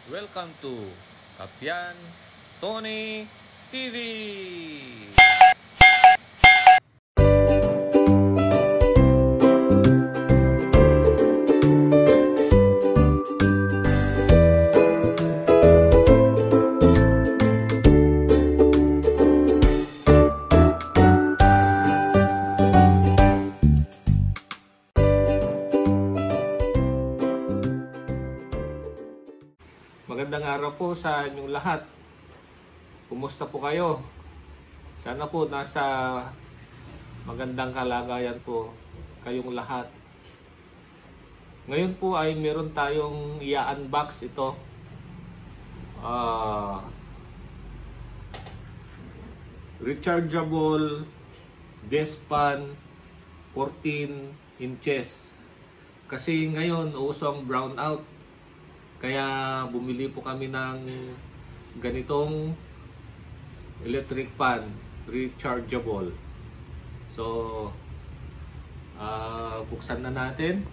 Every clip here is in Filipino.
Welcome to Kapian Tony TV! Magandang araw po sa inyong lahat. Kumusta po kayo? Sana po nasa magandang kalagayan po kayong lahat. Ngayon po ay meron tayong i-unbox ito. Rechargeable dustpan 14 inches. Kasi ngayon uso ang brownout. Kaya bumili po kami ng ganitong electric pan, rechargeable. So, buksan na natin.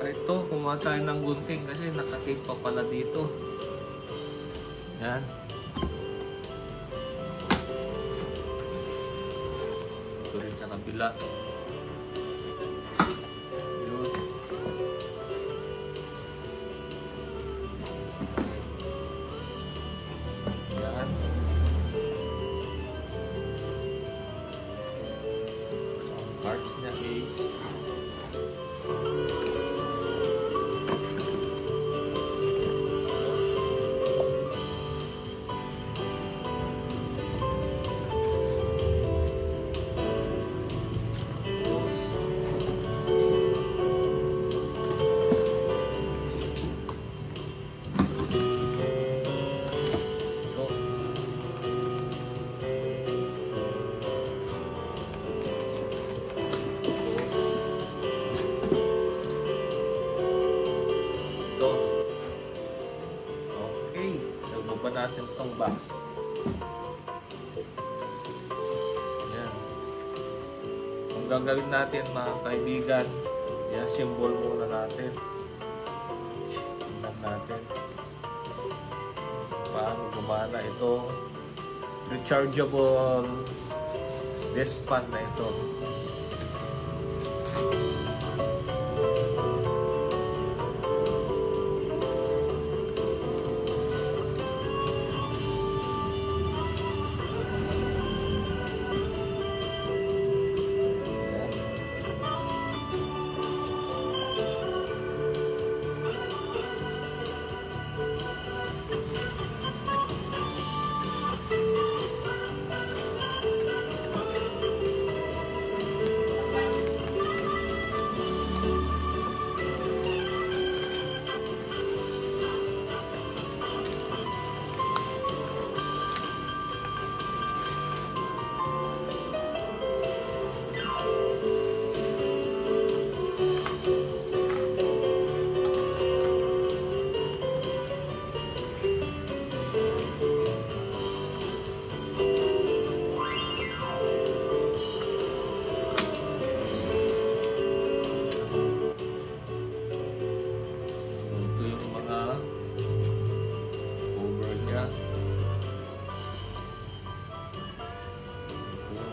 Ito, kumuha tayo ng gunting kasi nakatape pa pala dito. Yan. Ito rin sa kabila. Yun. Yan. So, ang parts niya is natin itong box. Ayan. Kung gagawin natin mga kaibigan, yan, symbol muna natin. Tingnan natin paano gumana itong rechargeable dustpan na ito.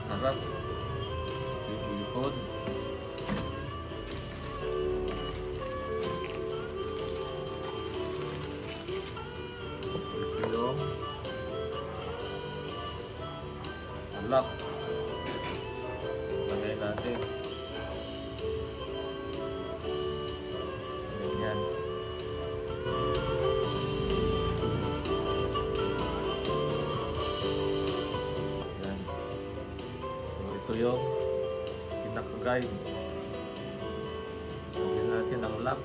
Harap, yung likod. Ito yung harap. Lagay natin. Ganyan. Ito yung pinaka-guide. Lagyan natin ang lock.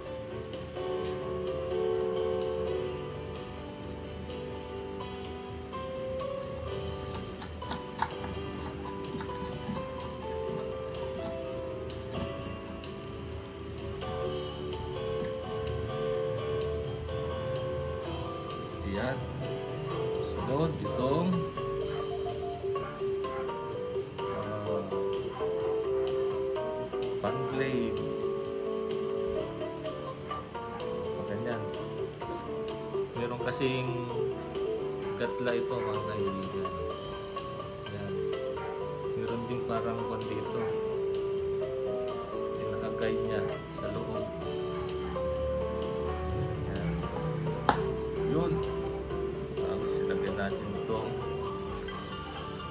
Sunod, itong fan blade. Ganyan. Meron kasing gatla ito mga kaibigan. Yan. Meron din parang kwan dito. Yung naka-guide niya sa loob. Yan. Yun. Tapos silagyan natin itong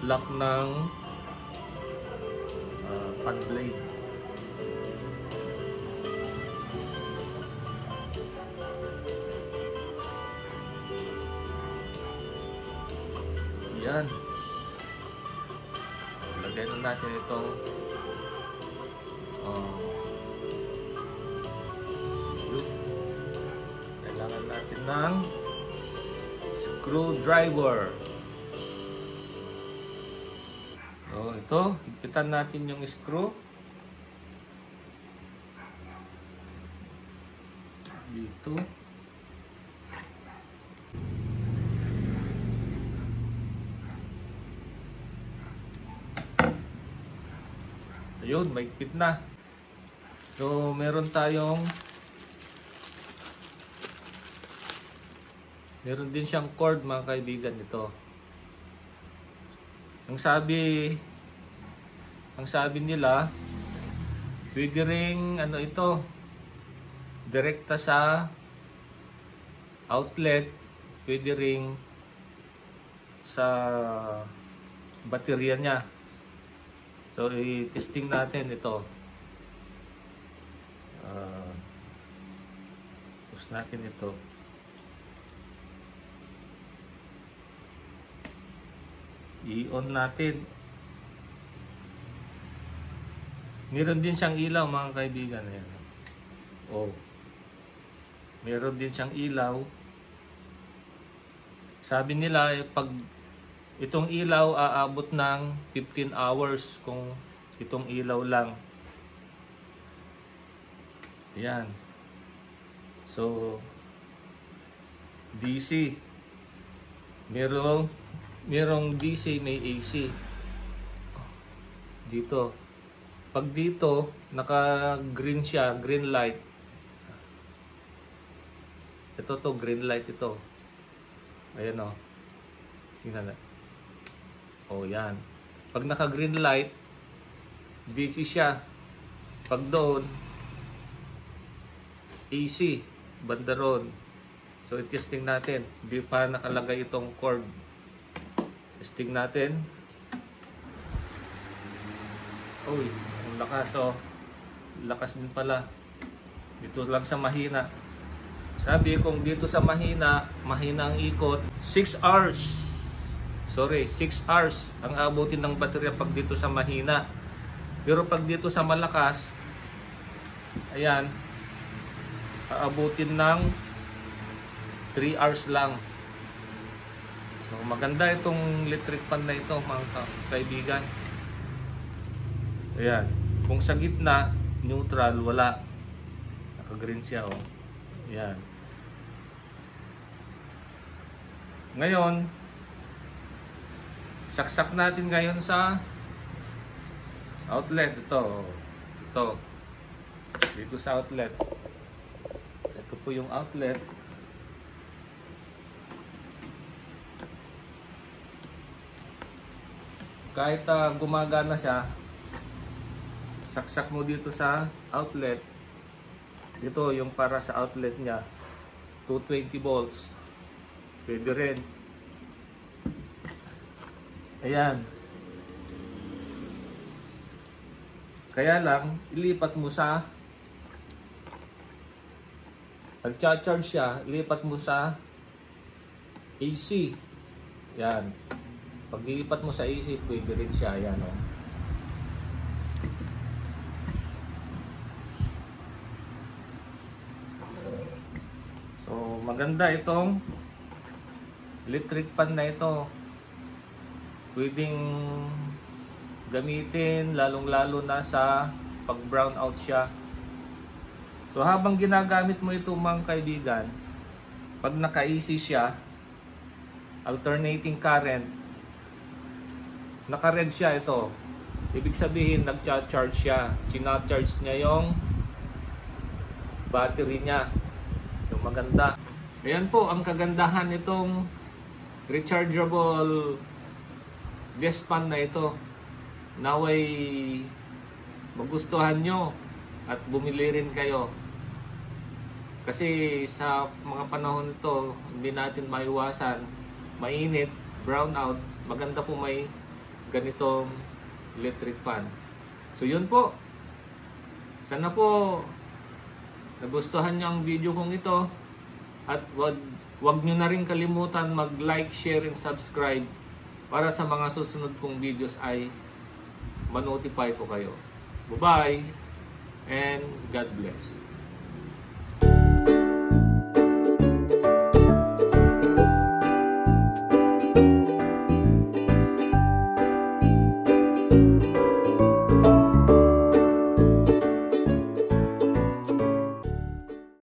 lock ng fan blade. Yan. Lagay na natin itong kailangan natin ng screwdriver. So, ito, higpitan natin yung screw. Dito. Ayun, maigpit na. So, meron din siyang cord mga kaibigan ito. Ang sabi nila, pwede ring ito, direkta sa outlet, pwede ring sa baterya niya. So, i-testing natin ito. Push natin ito. I-on natin. Meron din siyang ilaw mga kaibigan. Ayan. Oh. Meron din siyang ilaw. Sabi nila, pag itong ilaw aabot ng 15 hours kung itong ilaw lang. Ayan. So, DC. Merong DC, may AC. Dito. Pag dito, naka-green siya, green light. Ito green light ito. Ayan o. Tingnan na. Oh, yan. Pag naka-green light, DC siya. Pag doon, AC, banda ron. So, i-testing natin. Hindi pa nakalagay itong cord. Testing natin. Uy, ang lakas oh. Lakas din pala. Dito lang sa mahina. Sabi kung dito sa mahina ang ikot, 6 hours. Sorry, 6 hours ang abutin ng baterya pag dito sa mahina. Pero pag dito sa malakas, ayan, aabutin ng 3 hours lang. So maganda itong electric fan na ito mga kaibigan. Ayan, kung sa gitna, neutral, wala. Naka-green siya oh. Ayan. Ngayon, saksak natin ngayon sa outlet. Ito. Dito sa outlet. Ito po yung outlet. Kahit gumagana siya, saksak mo dito sa outlet. Dito yung para sa outlet niya, 220 volts. Pwede rin. Ayan. Kaya lang, ilipat mo sa, pag-charge siya, ilipat mo sa AC. Yan. Pag ilipat mo sa AC, pwede rin siya. Yan o. So, maganda itong electric fan na ito. Pwedeng gamitin lalong-lalo na sa pag brown out siya. So habang ginagamit mo ito mga kaibigan, pag naka-AC siya, alternating current. Naka-red siya ito. Ibig sabihin, nag-charge siya. China-charge niya yung battery niya. Yung maganda. Ayan po ang kagandahan nitong rechargeable desk fan na ito. Naway magustuhan nyo at bumili rin kayo. Kasi sa mga panahon ito, hindi natin maiwasan. Mainit, brownout. Maganda po may ganitong electric fan. So yun po. Sana po nagustuhan nyo ang video kong ito. At wag nyo na rin kalimutan mag-like, share, and subscribe para sa mga susunod kong videos ay ma-notify po kayo. Bye-bye and God bless.